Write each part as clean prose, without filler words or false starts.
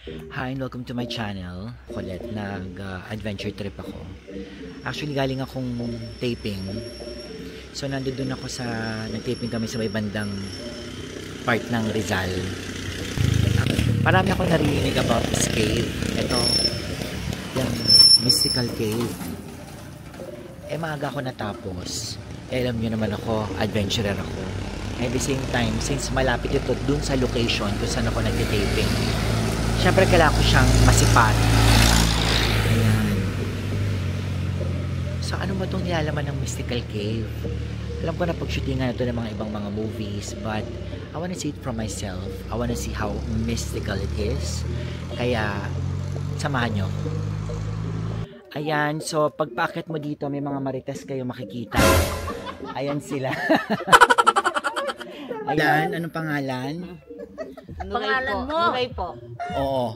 Hi and welcome to my channel. Kulit, nag-adventure trip ako. Actually, galing akong taping. So, nandun ako sa, nag-taping kami sa may bandang part ng Rizal. Marami ako narinig about this cave. Ito, yung mystical cave. Maaga ako natapos. Alam nyo naman ako, adventurer ako. At the same time, since malapit ito dun sa location kung saan ako nag-taping, syempre kailangan ko siyang masipat. Ayan. So ano ba itong nilalaman ng mystical cave? Alam ko na pag-shootingan ito ng mga ibang mga movies, but I wanna see it from myself. I wanna see how mystical it is. Kaya, samahan nyo. Ayan, so pagpakit mo dito, may mga marites kayo makikita. Ayan sila. Ayan, anong pangalan? Pangalan mo? Nugay po. Oo.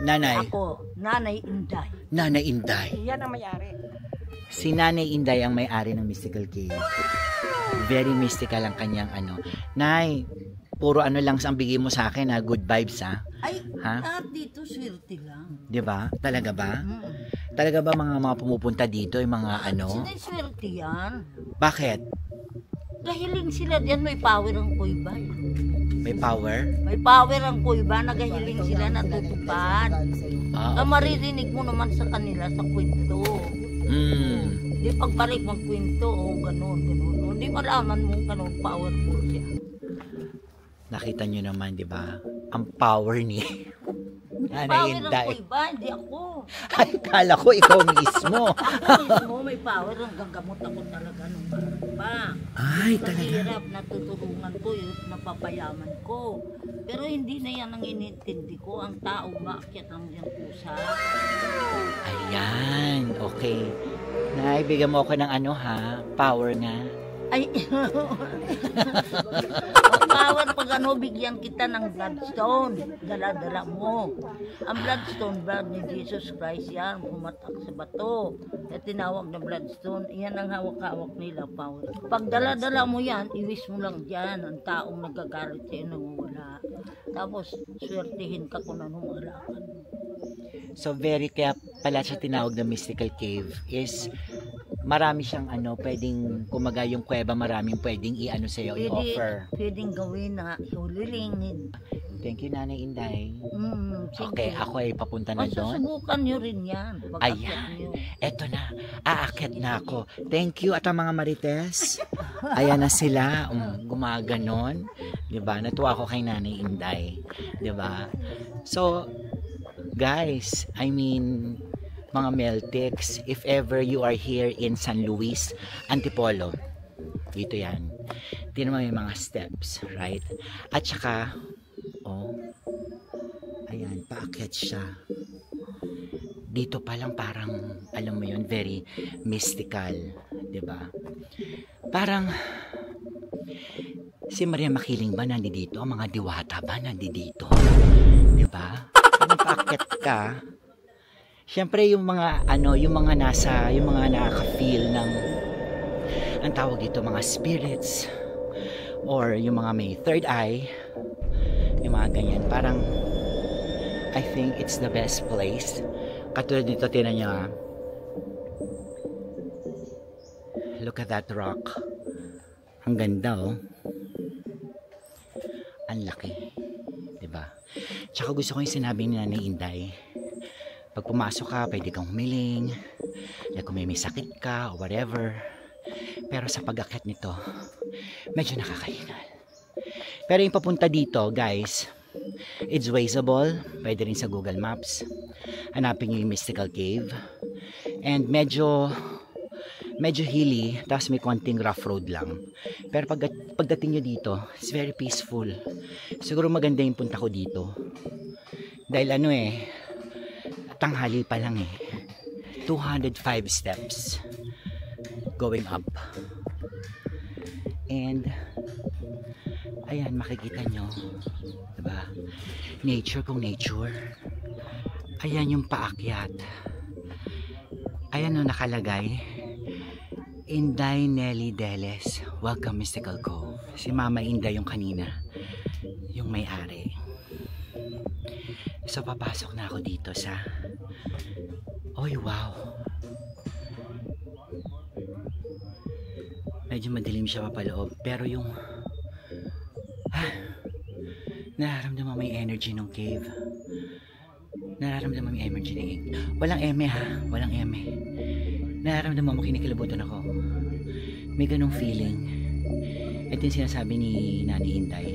Nanay. Ako, Nanay Inday. Nanay Inday. Yan ang may-ari. Si Nanay Inday ang may-ari ng Mystical Cave. Very mystical ang kanyang ano. Nay, puro ano lang ang bigay mo sa akin, ha? Good vibes, ha? Ay, ha? lahat dito swerte lang. Diba? Talaga ba? Talaga ba mga pumupunta dito, yung mga ano? Sila swerte yan. Bakit? Gahiling sila diyan, may power ang kuybay. May power? May power ang kuiba, nagahiling sila natutupad. Ah, maririnig mo naman sa kanila sa kwento. Di pagbalik magkwento, o ganun. Hindi malaman mo ganun powerful siya. Nakita nyo naman, di ba? Ang power ni Nanay Power ang Inday. kuiba, hindi ako. Ay, kala ko ikaw mismo. Ako mismo may power, hanggang gamot ako talaga nung pa. Ay, talaga. Mahirap, natutulungan ko yun, napapayaman ko. Pero hindi na yan ang inintindi ko. Ang tao, maakyat lang yan pusa. Ayan, okay. Naibigyan mo ako ng ano ha, power nga. Ay, power pag ano, bigyan kita ng bloodstone. Dala-dala mo. Ang bloodstone, blood ni Jesus Christ yan, pumatak sa bato. At tinawag na bloodstone, yan ang hawak-hawak nila, power. Pag dala-dala mo yan, iwis mo lang dyan. Ang taong nagagalit sa'yo, nanguwala. Tapos, swertihin ka kung anong malakan. So very, kaya pala siya tinawag na mystical cave is marami siyang ano, pwedeng kumaga yung kuweba, maraming pwedeng i-ano sa'yo, i-offer. Pwedeng gawin na hulilingin. Thank you, Nanay Inday. Sige. Okay, ako ay papunta na doon. Masusubukan nyo rin yan. Ayan, eto na, aakyat na ako. Thank you at ang mga marites. Ayan na sila, gumaganon. Diba? Natuwa ako kay Nanay Inday. Diba? So, guys, I mean, mga Meltics, if ever you are here in San Luis, Antipolo, dito yan. Dito naman may mga steps, right? At saka, oh, ayan, paakyat siya. Dito pa lang parang, alam mo yun, very mystical, diba? Parang, si Maria Makiling ba nandito? Ang mga diwata ba nandito? Diba? Kung paakyat ka, syempre yung mga ano, yung mga nakaka-feel ng ang tawag dito, mga spirits or yung mga may third eye, yung mga ganyan, parang I think it's the best place. Katulad dito, tinan nyo, look at that rock. Ang ganda, oh. Ang laki, diba? Tsaka gusto ko yung sinabi ni Nanay Inday, pag pumasok ka, pwede kang humiling, like kung may sakit ka o whatever. Pero sa pag-akyat nito, medyo nakakahingal. Pero yung papunta dito, guys, it's wazeable. Pwede rin sa Google Maps. Hanapin nyo yung Mystical Cave. And medyo hilly, tapos may konting rough road lang. Pero pagdating nyo dito, it's very peaceful. Siguro maganda yung punta ko dito. Dahil ano tanghali pa lang 205 steps going up. And ayan, makikita nyo, diba? Nature kung nature. Ayan yung paakyat. Ayan, nakalagay, Inday Nelly Deles, welcome Mystical Cove. Si Mama Inday yung kanina, yung may-ari. So, papasok na ako dito sa... Oy, wow! Medyo madilim siya papaloob. Pero yung... nararamdaman mo yung energy ng cave. Nararamdaman mo yung energy ng cave. Walang eme ha. Walang eme. Nararamdaman mo, kinikilabutan ako. May ganong feeling. Ito yung sinasabi ni Nani Inday.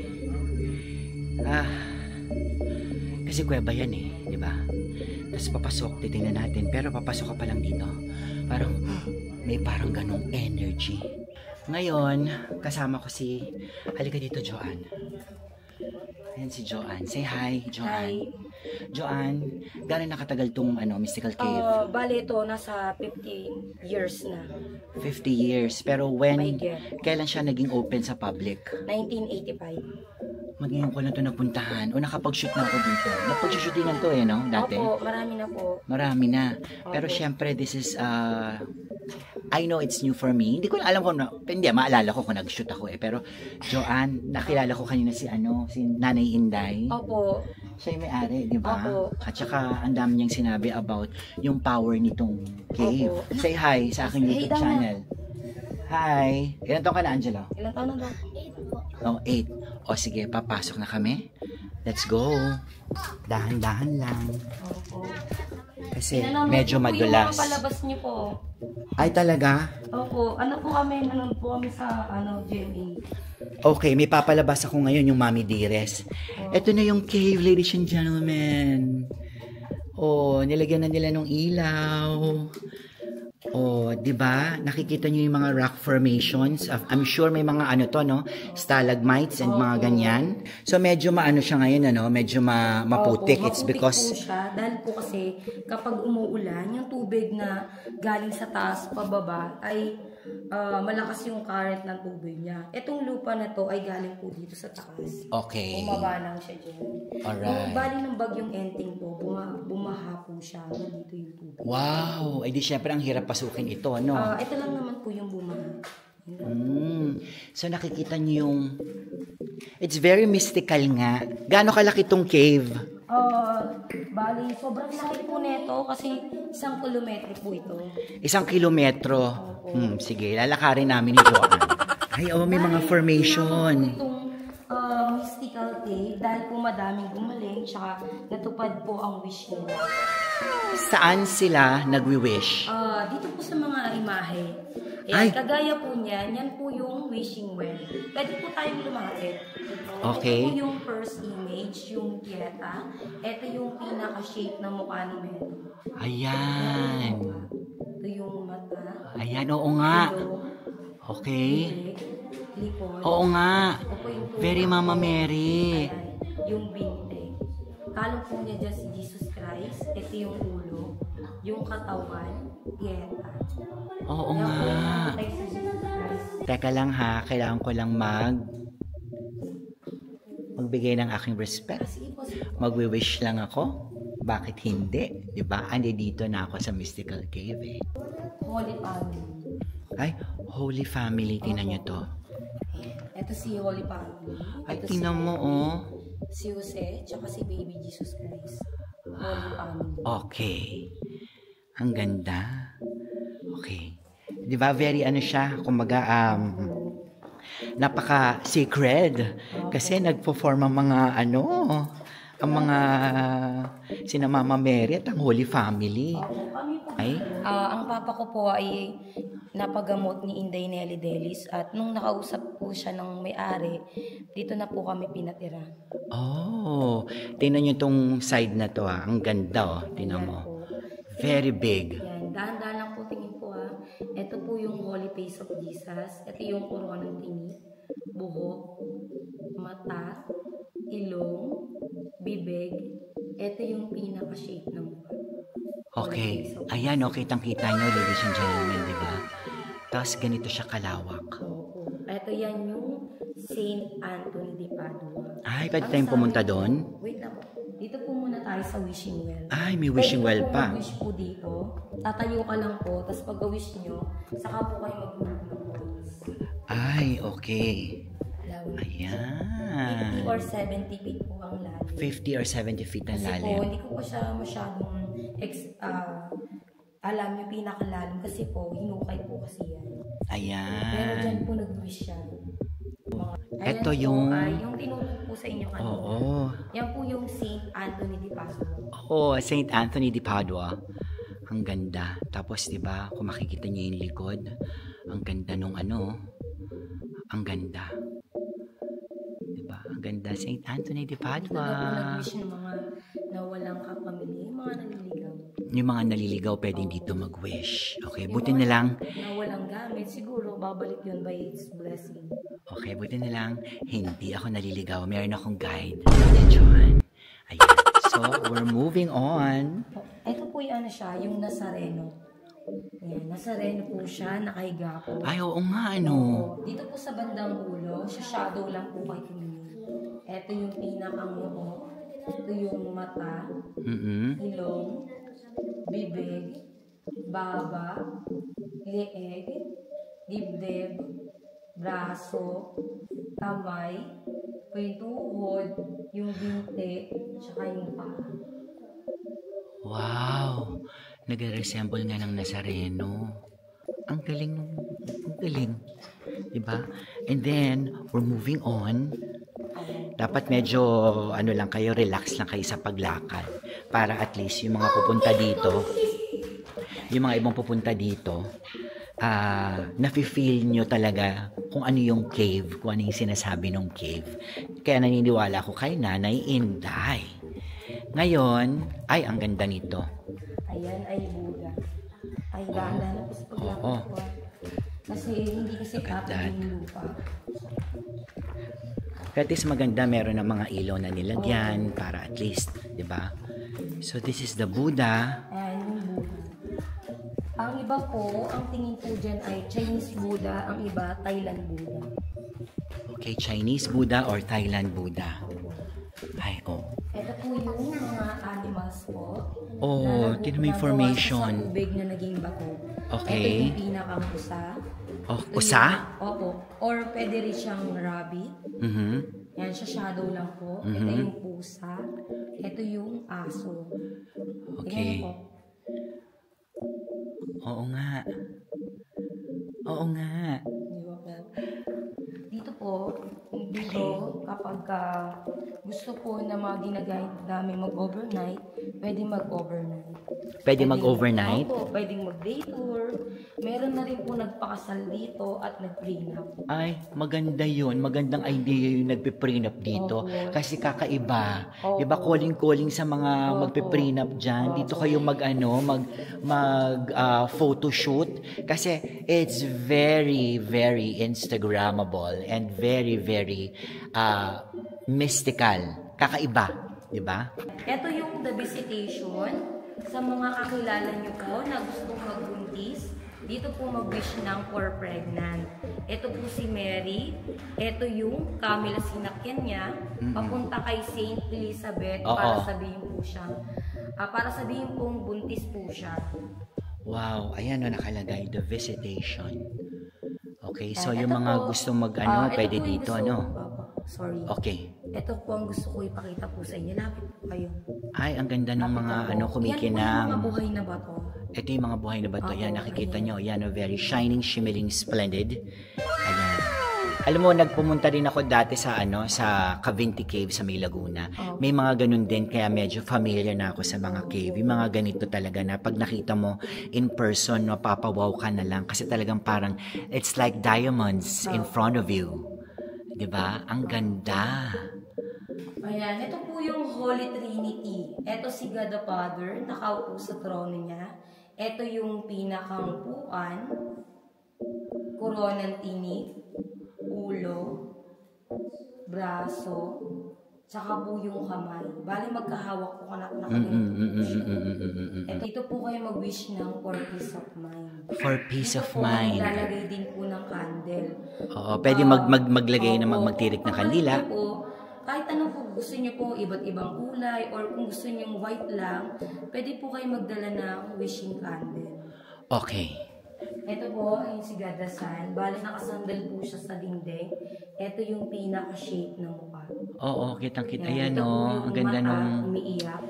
Kasi kuweba yan eh. Diba? Tapos papasok, titingnan natin. Pero papasok ka pa lang dito. Parang, may parang ganong energy. Ngayon, kasama ko si... Halika dito, Joanne. Ayan si Joanne. Say hi, Joanne. Hi. Joanne, gano'n nakatagal tong Mystical Cave? Bale ito, nasa 50 years na. 50 years. Pero kailan siya naging open sa public? 1985. Mag-iyon ko na ito napuntahan. O nakapag-shoot na ako dito. Napag-shootingan to eh, no? Dati? Opo, marami na po. Marami na. Pero syempre, this is... I know it's new for me. Hindi ko na alam kung hindi, maalala ko kung nag-shoot ako eh. Pero, Joanne, nakilala ko kanina si Nanay Inday. Opo. Siya yung may-ari, di ba? Opo. At saka, ang dami niyang sinabi about yung power nitong cave. Opo. Say hi sa aking YouTube channel. Hi. Ilan taon ka na, Angelo? Ilan taon na daw? 8 po. Oh, 8. O sige, papasok na kami. Let's go. Dahan-dahan lang. Opo. Kasi medyo madulas. Yung mga palabas niyo po. Ay, talaga? Opo. Nanonood po kami sa GMA. Okay, may papalabas ako ngayon yung Mami Dearest. Ito na yung cave, ladies and gentlemen. Oh, nilagyan na nila ng ilaw. Oh, 'di ba? Nakikita niyo yung mga rock formations. I'm sure may mga stalagmites and mga ganyan. So medyo maano siya ngayon medyo maputik. It's because po siya dahil po kasi kapag umuulan, yung tubig na galing sa taas pababa ay malakas yung current ng tubig niya. Itong lupa na to ay galing po dito sa taas. Okay. Bumaba lang siya dyan. Alright. Bali ng bagyong Enteng po, bumaha po siya. Dito yung tubig. Wow! Ay di syempre ang hirap pasukin ito, ano? Ito lang naman po yung bumaha. So nakikita niyo yung... It's very mystical nga. Gaano kalaki tong cave? Bali, sobrang laki po nito kasi 1 kilometro po ito. 1 kilometro. Sige, lalakarin namin ito. Ay, may mga formation. Itong mystical cave dahil po madaming gumaling tsaka natupad po ang wish nila. Saan sila nagwi-wish? Dito po sa mga imahe. Kagaya po niyan, yan po yung wishing well. Pwede po tayong lumapit. Okay. Ito po yung first image, yung Pieta. Ito yung pinaka-shape na mukha ni Mary. Ayan. Ito yung mata. Ayan, oo nga. Okay. Likod. Oo nga. Very Mama Mary. Ayan, yung binte. Kalong po niya dyan si Jesus Christ. Ito yung ulo. Yung katawan, Pieta. Oo nga. Teka lang ha, kailangan ko lang magbigay ng aking respect. Magwi-wish lang ako. Bakit hindi? Diba? Andi dito na ako sa Mystical Cave eh. Holy Family. Ay, Holy Family. Tingnan nyo to. Ito si Holy Family. Ay, tingnan mo oh. Si Jose, tsaka si Baby Jesus Christ. Holy Family. Okay. Ang ganda. Okay. Di ba very siya, kumbaga napaka-sacred kasi nagpo-form ang mga ang mga sina Mama Mary at ang Holy Family. Ay? Ang papa ko po ay napagamot ni Inday Nelly Delis at nung nakausap po siya ng may-ari, dito na po kami pinatira. Oh, tingnan niyo tong side na to Ang ganda tingnan mo. Very big. Yan, dahan-dahan lang po tingin po Ito po yung Holy Face of Jesus. Ito yung corona ng tinik, buhok, mata, ilong, bibig. Ito yung pinaka-shape ng mukha. Okay. Ayan, kitang-kita nyo, ladies and gentlemen, di ba? Tapos ganito siya kalawak. Oo. Ito yan yung Saint Anthony de Padua. Ay, pwede tayong pumunta doon? Wait lang po. Dito po muna tayo sa wishing well. Ay, may wishing well pa. Pwede wish po dito. Tatayo ka lang po, tapos pag-wish nyo, saka po kayo maghulog ng coins. Ay, okay. Ayan. 50 or 70 feet po ang lahat. lalim. 50 or 70 feet ang Kasi po, lalim. hindi ko pa siya masyadong alam yung pinakalalim kasi po, hinukay po kasi yan. Pero dyan Ayan. po nag-wish siya. Ito Ayan yung... po, yung tinutog po sa inyo kanina. Oo. Yan po yung St. Anthony de Padua. Oh, St. Anthony de Padua. Ang ganda. Tapos, di ba, kung makikita niyo yung likod, ang ganda nung ano, ang ganda. Di ba? Ang ganda. St. Anthony de Dito daw po Padua. nag-wish ng mga nawalang kapamilya, yung mga naliligaw. Yung mga naliligaw, pwedeng dito mag-wish. Okay, Yung buti mga na lang. Nawalang gamit, siguro babalik yun by its blessing. Okay, buti na lang. Hindi ako naliligaw. Meron akong guide. John. Ayan. So, we're moving on. Ito po yung ano siya, yung Nazareno. Ayan, Nazareno po siya, nakahiga po. Ay, oo nga, ano. Oo. Dito po sa bandang ulo, sa shadow lang po kayo tumingin. Ito yung pinakang noo. Ito yung mata, ilong, bibig, baba, leeg, dibdib, braso, kamay, yung tuhod, yung binte, tsaka yung paa. Wow! Nag-resemble nga ng Nazareno. Ang galing. Ang galing. Diba? And then, we're moving on. Dapat medyo, ano lang kayo, relax lang kayo sa paglakad. Para at least yung mga pupunta dito, yung mga ibang pupunta dito, nafe-feel nyo talaga kung ano yung cave, kung ano yung sinasabi ng cave. Kaya naniniwala ako kay Nanay Inday. Ngayon, ay, ang ganda nito. Ayan ay Buddha. Ay, dahan-dahan po sa paglakad Oo. po. Kasi hindi kasi kapag yung lupa. At least maganda, meron ng mga ilaw na nilagyan para at least, di ba? So, this is the Buddha. Ayan yung Buddha. Ang iba po, ang tingin po dyan ay Chinese Buddha, ang iba Thailand Buddha. Okay, Chinese Buddha or Thailand Buddha. Ay, oh. Ito po yung mga animals po. Oh, na tinan mo yung nagawa formation. Sa tubig na naging bato. Okay. Ito yung pinakang usa. Oh, Ito usa? Opo. Or pwede rin siyang rabbit. Yan, siya shadow lang po. Ito yung pusa. Ito yung aso. Okay. Tingnan po. Oo nga. Oo nga. Di ba po? Dito kapag gusto po na mga ginagamit namin mag-overnight, pwede mag-overnight. Pwede mag-overnight? Opo, pwedeng mag-day tour. Meron na rin po nagpakasal dito at nag-prenup. Ay, maganda yun. Magandang idea yung nagpe-prenup dito. Opo. Kasi kakaiba. Opo. Diba, calling-calling sa mga Opo. magpe-prenup dyan. Dito kayo photoshoot. Kasi it's very, very Instagrammable and very, very mystical. Kakaiba. Diba? Ito yung the visitation sa mga kakilala nyo po na gustong magbuntis. Dito po mag-wish ng for pregnant. Ito po si Mary. Ito yung Camila sinakyan niya. Papunta kay Saint Elizabeth para sabihin po siya. Para sabihin pong buntis po siya. Wow. Ayan o, nakalagay. The visitation. Okay. So, Ito yung mga po, gustong ito pwede po yung dito, gusto- ano? Sorry. Okay. Ito po ang gusto ko ipakita po sa inyo. Lapit po kayo. Ay, ang ganda ng mga Lapit po. Yan po yung kumikinang. mga buhay na bato. Ito yung mga buhay na bato. Oo, Yan, nakikita ayan. nyo. Yan, very shining, shimmering, splendid. Ayan. Alam mo, nagpumunta rin ako dati sa sa Cavinti Cave sa May Laguna. May mga ganun din, kaya medyo familiar na ako sa mga cave. Yung mga ganito talaga na pag nakita mo in person, mapapawaw ka na lang. Kasi talagang parang, it's like diamonds in front of you. Diba? Ang ganda. Ayan, ito po yung Holy Trinity. Ito si God the Father, nakaupo sa trono niya. Ito yung pinakang puan, koronang tinik, ulo, braso, tsaka po yung kamay. Bali magkahawak po ka na Ito po kayo mag-wish ng for peace of mind. For peace of Dito po mind. maglalagay din po ng candle. Oo, pwede maglagay ng magtirik na kandila. Kahit ano po gusto niyo po, iba't ibang kulay, or kung gusto niyo white lang, pwede po kayo magdala ng wishing candle. Okay. Ito po ay si Gadasan. Bali nakasandal po siya sa dingding. Ito yung pinaka-shape ng mukha. Oo, kitang-kita. Yan, Ayan, ito po oh. yung Ang ganda mata, nung... umiiyak.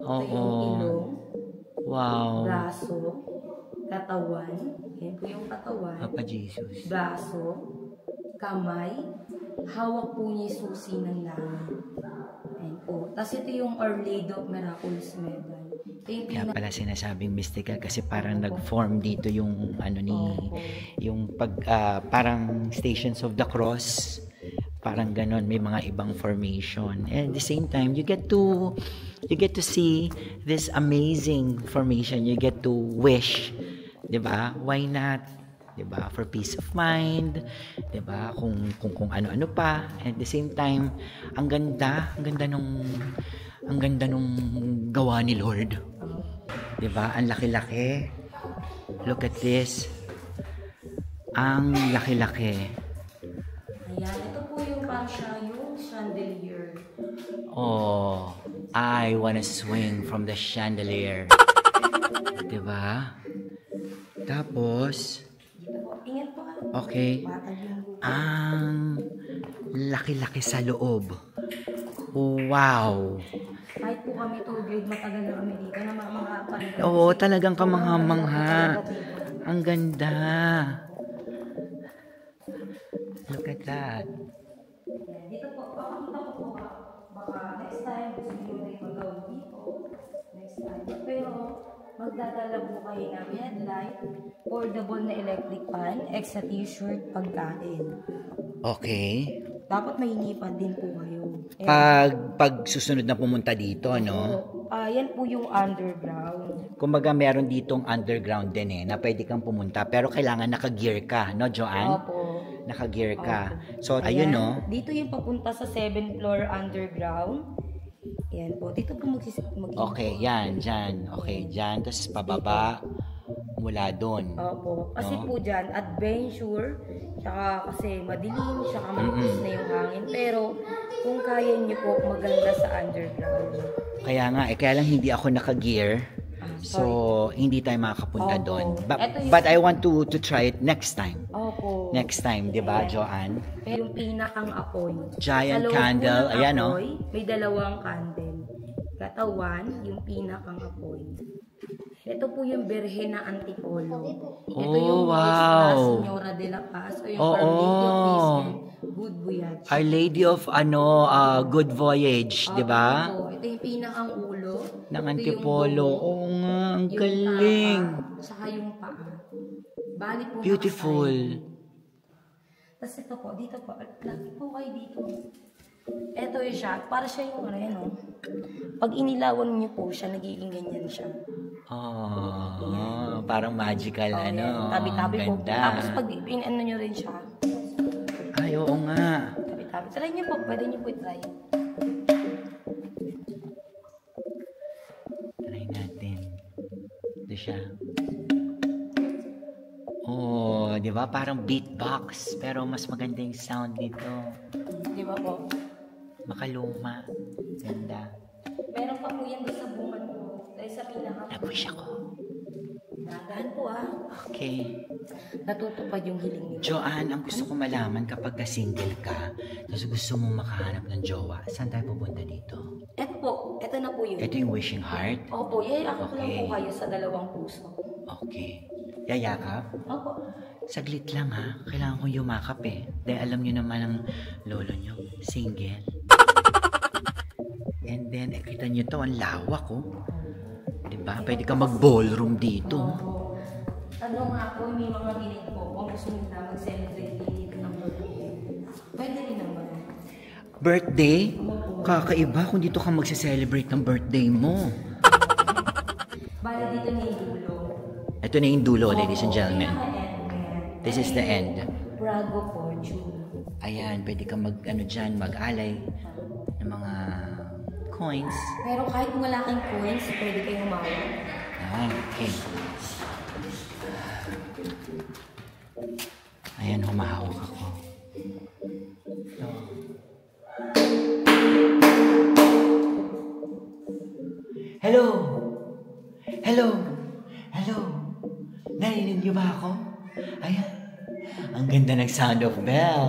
Ito Oo. yung ilong, Wow. braso, katawan. Yan po yung katawan. Papa Jesus. Braso, kamay, hawak po niya yung susi ng langit. Ayan po. Tapos ito yung Our Lady of Miraculous Medal. Ito yung Kaya pala sinasabing mystical kasi parang nag-form dito yung ano ni yung parang Stations of the Cross. Parang ganon, may mga ibang formation. And at the same time, you get to see this amazing formation. You get to wish, 'di ba? Why not? 'Di ba? For peace of mind, 'di ba? Kung ano-ano pa. And at the same time, ang ganda nung gawa ni Lord. 'Di ba? Ang laki-laki. Look at this. Ang laki-laki. Ayan, ito po yung parang siya yung chandelier. Oh, I wanna swing from the chandelier. 'Di ba? Tapos, Dito po, ingat po ha. okay. Batag yung buko. Ang laki-laki sa loob. Wow. Kahit po kami 2 grade, matagal na kami dito na mga panahon. Oo, talagang kamangha-mangha. Ang ganda. Look at that. Dito po, pakita ko po baka next time gusto niyo rin mag-gawin dito. Next time. Pero magdadala po kayo ng headlight, portable na electric fan, extra t-shirt, pagkain. Okay. Dapat may hinipan din po kayo. Pag susunod na pumunta dito, no? Yan po yung underground. Kumbaga meron ditong underground din na pwede kang pumunta pero kailangan naka-gear ka, no, Joanne? Opo. Naka-gear ka. So, Ayan, ayun, no? Dito yung papunta sa 7th floor underground. Yan po. Dito po Okay, yan, dyan. Okay, dyan. Tapos pababa mula doon. Opo. Kasi No? po dyan, adventure, tsaka kasi madilim, tsaka manipis na yung hangin. Pero kung kaya niyo po, maganda sa underground. Kaya nga, kaya lang hindi ako naka-gear. So, hindi tayo makakapunta Opo. doon. Eto yung- But I want to try it next time. Opo. Next time, di ba, Joanne? Pero yung pinakang apoy. Giant Sa loob candle. po ng Ayan, oh. apoy, may 2 candle. Katawan, yung pinakang apoy. Ito po yung Birhen na Antipolo. Ito yung wow. Nuestra Señora de la Paz o yung Our Lady of Peace and Good Voyage. Our Lady of Good Voyage, di ba? Opo. Ito yung pinakang ulo. Ng Ito yung Antipolo. buhok, Oo nga, ang yung galing. tapa, saka yung paa. Bali po Beautiful. Tapos ito po, dito po. Lagi po kayo dito. Ito yung siya. Para siya yung ano yan, oh. Pag inilawan niyo po siya, nagiging ganyan siya. Oh, parang magical, Oh, ano. yan. Tabi-tabi po. Ganda. Tapos pag ano nyo rin siya. Ay, oo nga. Tabi-tabi. Try niyo po. Pwede niyo po i-try. Try natin. Ito siya. Oh, di ba? Parang beatbox. Pero mas maganda yung sound dito. Di ba po? Makaluma. Ganda. Meron pa po yan doon sa bungan po. Dahil sa pinaka. Napush ako. Dahan po Okay. Natutupad yung hiling niyo. Joanne, ang gusto ko malaman kapag ka-single ka, tapos gusto mo makahanap ng jowa, saan tayo pupunta dito? Ito po. Ito na po yun. Ito yung wishing heart? Opo. Yayakap ko lang Okay. po kayo sa 2 puso. Okay. Yayakap? Opo. Saglit lang ha. Kailangan kong yumakap eh. Dahil alam nyo naman ang lolo nyo. Single. And then, kita nyo to, ang lawak oh. Diba? Pwede ka mag-ballroom dito. Ano nga po, may mga bilig po. Kung gusto nyo na mag-celebrate dito ng birthday. Pwede rin naman. Birthday? Kakaiba kung dito ka magse-celebrate ng birthday mo. Bali dito na yung dulo. Ito na yung dulo, ladies and gentlemen. Pinaka-end. This is the end. Brago Fortune. Ayan, pwede ka mag-alay ng mga coins. Pero kahit wala kang coins, pwede kayong humawak. Okay. Ayan, humahawak ako. Ito. Hello! Hello! Hello! Narinig niyo ba ako? Ayan. Ang ganda ng sound of bell.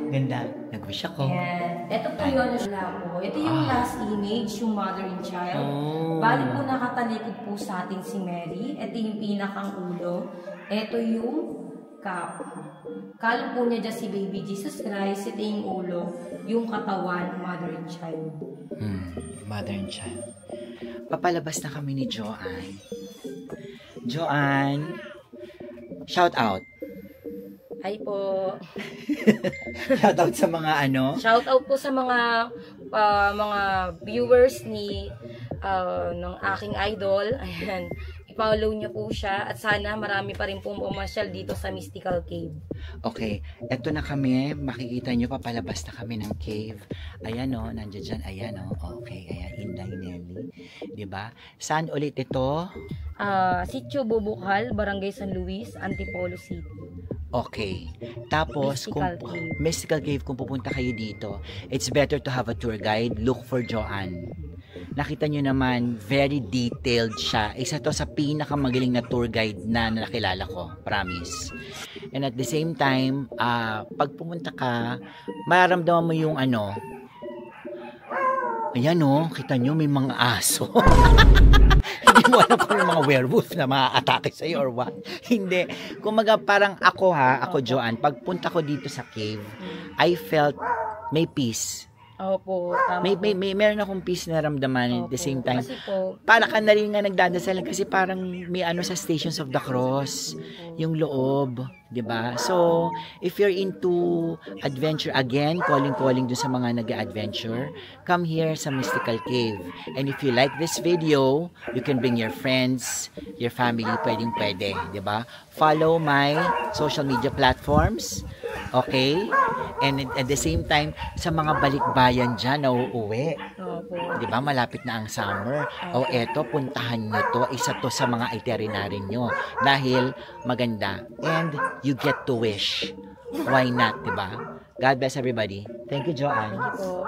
Ganda. Nag-wish ako. Ayan. Ito po yun po. Ito yung last image, yung mother and child. Bali po nakatalikod po sa atin si Mary. Ito yung pinakang ulo. Ito yung cup. Kalong po niya dyan si baby Jesus Christ. Ito yung ulo. Yung katawan, mother and child. Mother and child. Papalabas na kami ni Joanne. Joanne, shout out. Hi po. Shout out sa mga ano. Shout out po sa mga viewers ni ng aking idol. Ayan. I-follow niyo po siya at sana marami pa rin pong pumasyal dito sa Mystical Cave. Okay, eto na kami. Makikita nyo, papalabas na kami ng cave. Ayan o, nandiyan dyan. Ayan o. Okay, ayan. Inday Nelly. Diba? Saan ulit ito? Sitio Bubukal, Barangay San Luis, Antipolo City. Okay. Tapos, Mystical Cave, kung pupunta kayo dito, it's better to have a tour guide. Look for Joanne. Nakita nyo naman, very detailed siya. Isa to sa pinakamagaling na tour guide na nakilala ko. Promise. And at the same time, pag pumunta ka, mararamdaman mo yung ano. Ayan o, kita nyo, may mga aso. Hindi mo alam kung yung mga werewolf na ma-atake sa'yo or what. Hindi. Kumaga parang ako Joanne, pagpunta ko dito sa cave, I felt may peace. Opo, tama meron akong peace na ramdaman at the same time. Kasi po, Para ka na rin nga nagdadasal kasi parang may ano sa Stations of the Cross, yung loob, 'di ba? So, if you're into adventure again, calling dun sa mga nag-adventure, come here sa Mystical Cave. And if you like this video, you can bring your friends, your family, pwede, 'di ba? Follow my social media platforms. Okay? And at the same time, sa mga balikbayan dyan na uuwi. opo. Di ba? Malapit na ang summer. O eto, puntahan nyo to. Isa to sa mga itinerary nyo. Dahil maganda. And you get to wish. Why not? Di ba? God bless everybody. Thank you, Joanne. Thank you po.